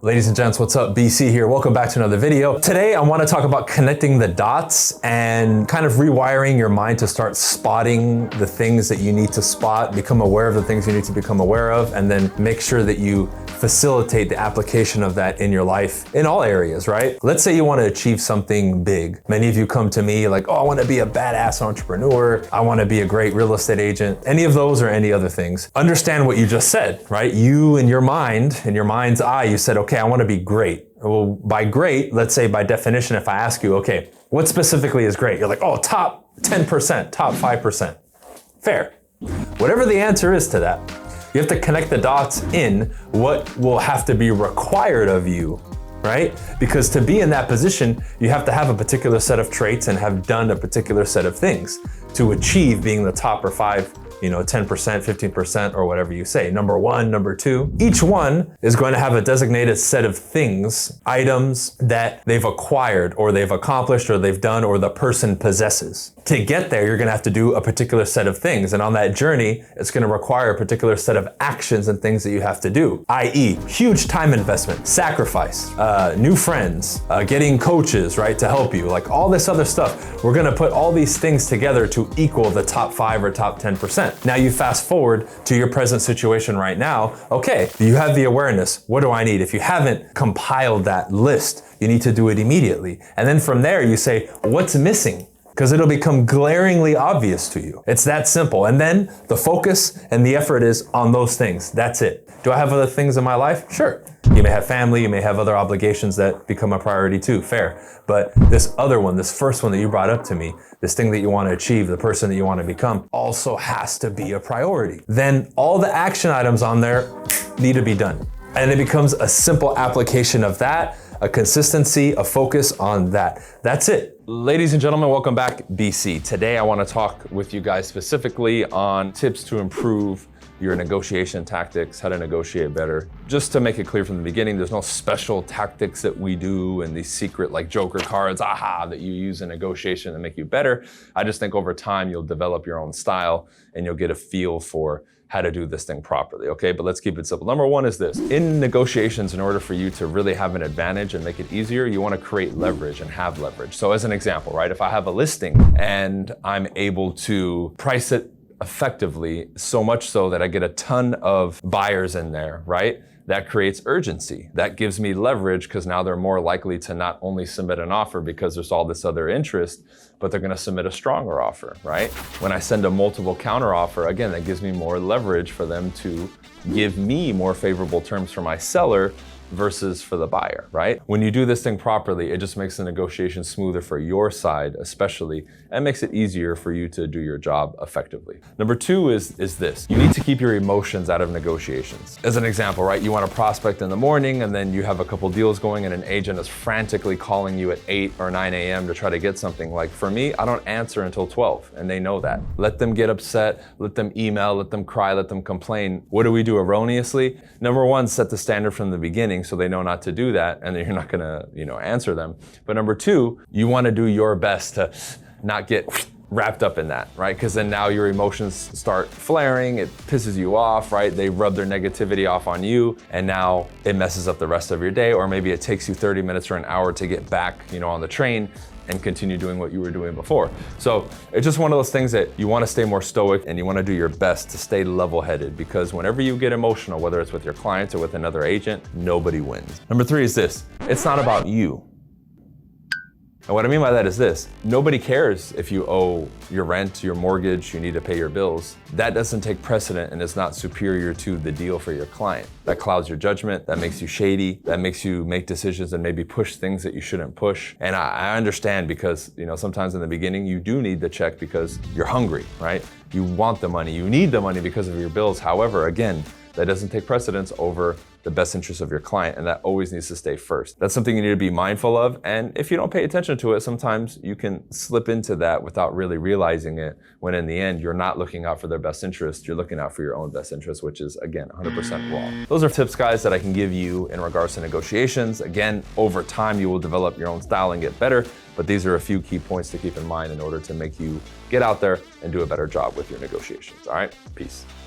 Ladies and gents, what's up? BC here. Welcome back to another video. Today, I want to talk about connecting the dots and kind of rewiring your mind to start spotting the things that you need to spot, become aware of the things you need to become aware of, and then make sure that you facilitate the application of that in your life in all areas, right? Let's say you want to achieve something big. Many of you come to me like, oh, I want to be a badass entrepreneur. I want to be a great real estate agent. Any of those or any other things. Understand what you just said, right? You in your mind, in your mind's eye, you said, okay, I want to be great. Well, by great, let's say by definition, if I ask you, okay, what specifically is great? You're like, oh, top 10%, top 5%. Fair. Whatever the answer is to that, you have to connect the dots in what will have to be required of you, right? Because to be in that position, you have to have a particular set of traits and have done a particular set of things to achieve being the top or 10%, 15%, or whatever you say. Number one, number two. Each one is going to have a designated set of things, items that they've acquired or they've accomplished or they've done or the person possesses. To get there, you're going to have to do a particular set of things. And on that journey, it's going to require a particular set of actions and things that you have to do, i.e. huge time investment, sacrifice, new friends, getting coaches, right, to help you, like all this other stuff. We're going to put all these things together to equal the top 5 or top 10%. Now you fast forward to your present situation right now. Okay, you have the awareness. What do I need? If you haven't compiled that list, you need to do it immediately. And then from there you say, what's missing? Because it'll become glaringly obvious to you. It's that simple. And then the focus and the effort is on those things. That's it. Do I have other things in my life? Sure. You may have family, you may have other obligations that become a priority too, fair. But this other one, this first one that you brought up to me, this thing that you want to achieve, the person that you want to become, also has to be a priority. Then all the action items on there need to be done. And it becomes a simple application of that, a consistency, a focus on that. That's it. Ladies and gentlemen, welcome back, BC. Today I want to talk with you guys specifically on tips to improve your negotiation tactics, how to negotiate better. Just to make it clear from the beginning, there's no special tactics that we do and these secret like joker cards, that you use in negotiation to make you better. I just think over time you'll develop your own style and you'll get a feel for how to do this thing properly, okay? But let's keep it simple. Number one is this. In negotiations, in order for you to really have an advantage and make it easier, you wanna create leverage and have leverage. So as an example, right? If I have a listing and I'm able to price it effectively, so much so that I get a ton of buyers in there, right? That creates urgency. That gives me leverage because now they're more likely to not only submit an offer because there's all this other interest, but they're gonna submit a stronger offer, right? When I send a multiple counter offer, again, that gives me more leverage for them to give me more favorable terms for my seller versus for the buyer, right? When you do this thing properly, it just makes the negotiation smoother for your side, especially, and makes it easier for you to do your job effectively. Number two is this. You need to keep your emotions out of negotiations. As an example, right? You want to prospect in the morning and then you have a couple deals going and an agent is frantically calling you at 8 or 9 a.m. to try to get something. Like for me, I don't answer until 12 and they know that. Let them get upset, let them email, let them cry, let them complain. What do we do erroneously? Number one, set the standard from the beginning so they know not to do that and you're not gonna, answer them. But number two, you wanna do your best to not get wrapped up in that, right? Because then now your emotions start flaring, it pisses you off, right? They rub their negativity off on you and now it messes up the rest of your day, or maybe it takes you 30 minutes or an hour to get back, on the train and continue doing what you were doing before. So it's just one of those things that you wanna stay more stoic and you wanna do your best to stay level-headed, because whenever you get emotional, whether it's with your clients or with another agent, nobody wins. Number three is this. It's not about you. And what I mean by that is this. Nobody cares if you owe your rent, your mortgage, you need to pay your bills. That doesn't take precedent and is not superior to the deal for your client. That clouds your judgment, that makes you shady, that makes you make decisions and maybe push things that you shouldn't push. And I understand because, sometimes in the beginning you do need the check because you're hungry, right? You want the money, you need the money because of your bills. However, again, that doesn't take precedence over the best interest of your client, and that always needs to stay first. That's something you need to be mindful of, and if you don't pay attention to it, sometimes you can slip into that without really realizing it, when in the end, you're not looking out for their best interest, you're looking out for your own best interest, which is, again, 100% wrong. Those are tips, guys, that I can give you in regards to negotiations. Again, over time, you will develop your own style and get better, but these are a few key points to keep in mind in order to make you get out there and do a better job with your negotiations, all right? Peace.